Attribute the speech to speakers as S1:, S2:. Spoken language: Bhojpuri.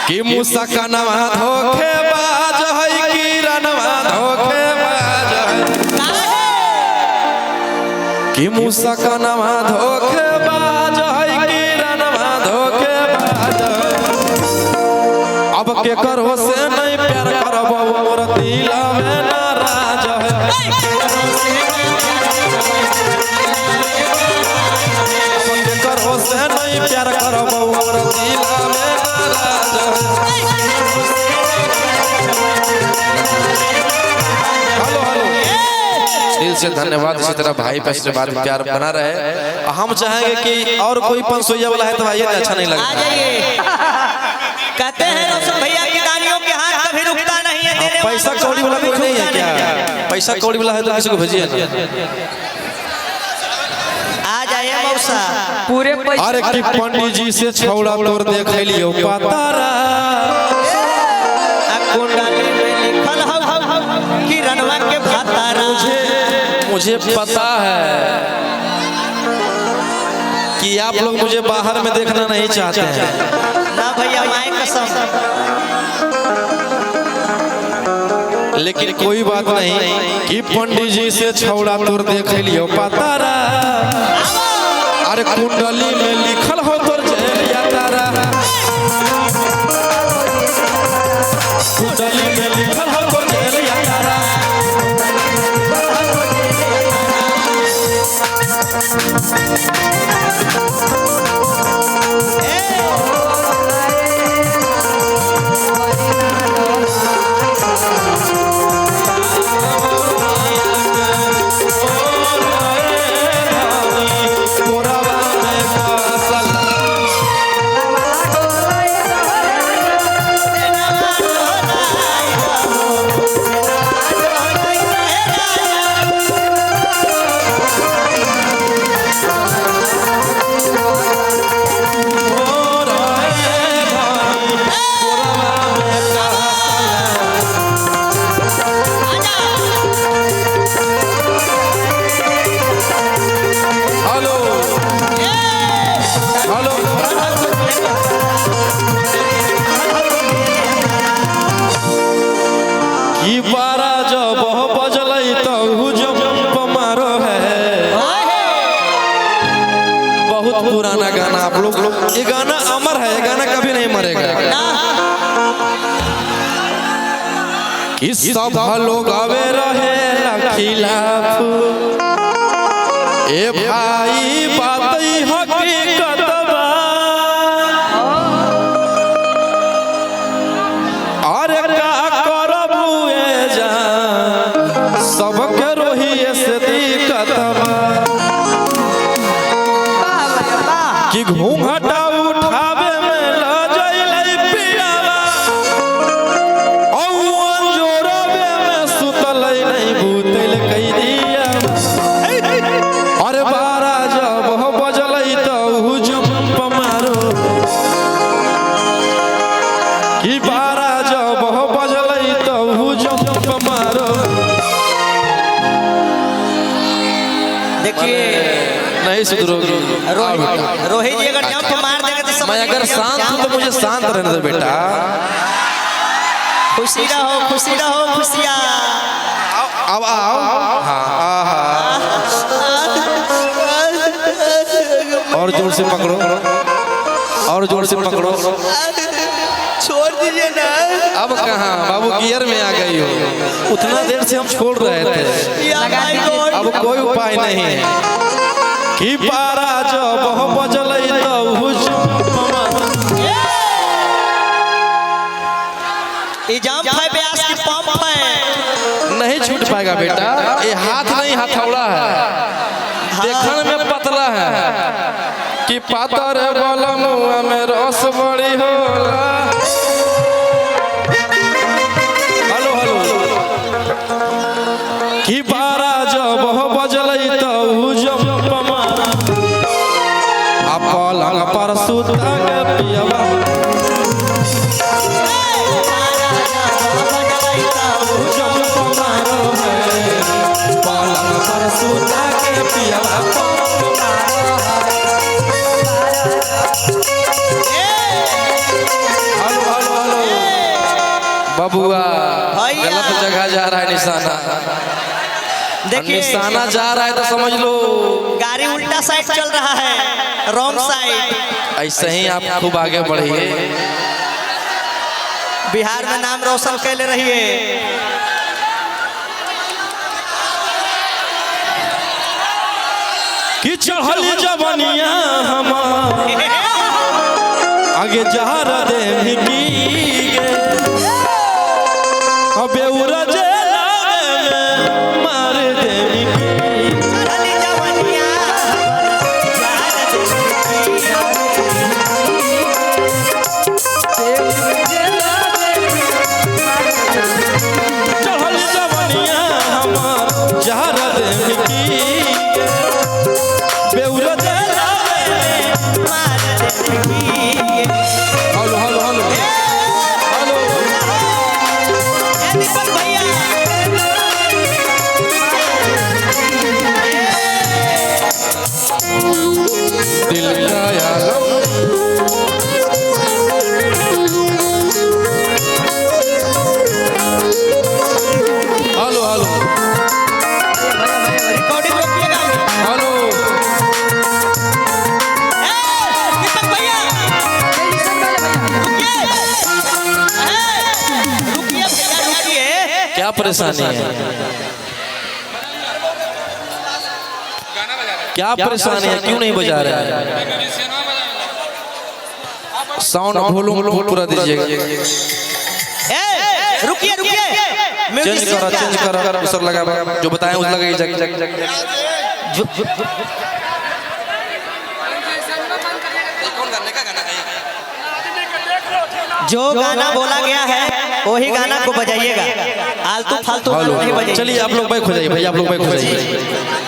S1: कि मुसकनवा धोखेबाज है कि रनवा धोखेबाज है कि मुसकनवा धोखेबाज है कि रनवा धोखेबाज अब के करो से नहीं प्यार करबो मोर दिल में नाराज है अब के करो से नहीं प्यार करबो मोर दिल में नाराज है। हेलो हेलो दिल से धन्यवाद। इसी तरह भाई पे आशीर्वाद प्यार बना रहे। हम चाहेंगे कि और कोई पंसोइया वाला है तो आइए, अच्छा नहीं लगता।
S2: कहते हैं रोशन भैया की दानियों के हाथ कभी रुकता नहीं है।
S1: पैसा कौड़ी वाला कोई नहीं है क्या? पैसा कौड़ी वाला है तो किसी को भेजिए।
S2: आ जाइए मौसा
S3: पूरे
S1: अरे कि पंडित जी से छौड़ा तोर देख लियो पतारा
S2: कुंडली में लिखल हो कि रनवा के भातारा।
S1: मुझे पता है कि आप लोग मुझे बाहर में देखना नहीं चाहते हैं
S2: ना भैया माय कसम।
S1: लेकिन कोई बात नहीं कि पंडित जी से छौड़ा तोर देख लियो पतारा। अरे कुंडली में लिखल हो तोर जलिया तारा। कुंडली में लिखल हो तोर जलिया तारा। पुराना गाना आप लोग ये गाना अमर है, ये गाना कभी नहीं मरेगा। कि सब लोग आवे रहे खिलाफ ए भाई बात हकीकत बा। अरे का करबू ए जान सबके रोही से दिक्कत बा। कि घूंघटा उठावे में ल जइलै पियावा औ अंजोरवे में सुतलै नहीं भूतल कई दिया। अरे बारा जब बजलै त जंप मारो कि बारा जब बजलै त जंप मारो।
S2: देखिए
S1: नहीं सुधरोगी
S2: रोहित जी अगर जंप मार देंगे तो
S1: मैं अगर शांत हूँ तो मुझे शांत रहने दो बेटा।
S2: खुशी रहो खुशियाँ।
S1: अब आओ हाँ और जोर से पकड़ो और जोर से पकड़ो।
S2: छोड़ दीजिए ना।
S1: अब कहाँ बाबू गियर में आ गई हो। उतना देर से हम छोड़ रहे थे, अब कोई उपाय नहीं है। कि बारा जब बजलै त
S2: जंप है ब्यास की पंप है।
S1: नहीं छूट पाएगा बेटा। ये हाथ नहीं हथौड़ा है, देखने में पतला है कि पातर बलमुआ में रस बड़ी होला। हेलो हेलो कि बारा जब बजलै त जंप मारा आ पलंग पर सुता के पियवा। जंप मारो है पलंग पर सुता के पियवा। हेलो हेलो बबुआ
S2: भैया।
S1: गलत जगह जा रहा है निशाना।
S2: देखिए
S1: निशाना जा रहा है तो समझ लो
S2: गाड़ी उल्टा साइड चल रहा है, रॉन्ग साइड।
S1: ऐसे ही आप खूब आगे बढ़िए,
S2: बिहार में नाम रोशन कैले रहिए।
S1: कि चढ़ल जवनिया हमार आगे जा दे भिगी गे, अबे उरज लागे में मार दे भिगी।
S2: चढ़ल जवनिया
S1: चढ़ल जवनिया हमार जा दे भिगी गे, बे उरज लागे में
S2: मार देगी।
S1: हेलो हेलो हेलो हेलो
S2: ए दीपक भैया
S1: दिल का आलम हेलो हेलो
S2: रिकॉर्डिंग रोकिएगा।
S1: हेलो
S2: ए दीपक भैया रुकिए। रुकिए भैया रुकिए।
S1: क्या परेशानी है, क्या परेशानी है, क्यों नहीं बजा रहे हैं? साउंड वॉल्यूम पूरा दीजिएगा।
S2: ए रुकिए रुकिए।
S1: चेंज करो सर, लगा जो बताएं उस लगा।
S2: जो गाना बोला गया है वही गाना को बजाइएगा, आलतू फालतू गाना नहीं बजाइए।
S1: चलिए आप लोग बैक हो जाइए भैया, आप लोग बैक हो जाइए।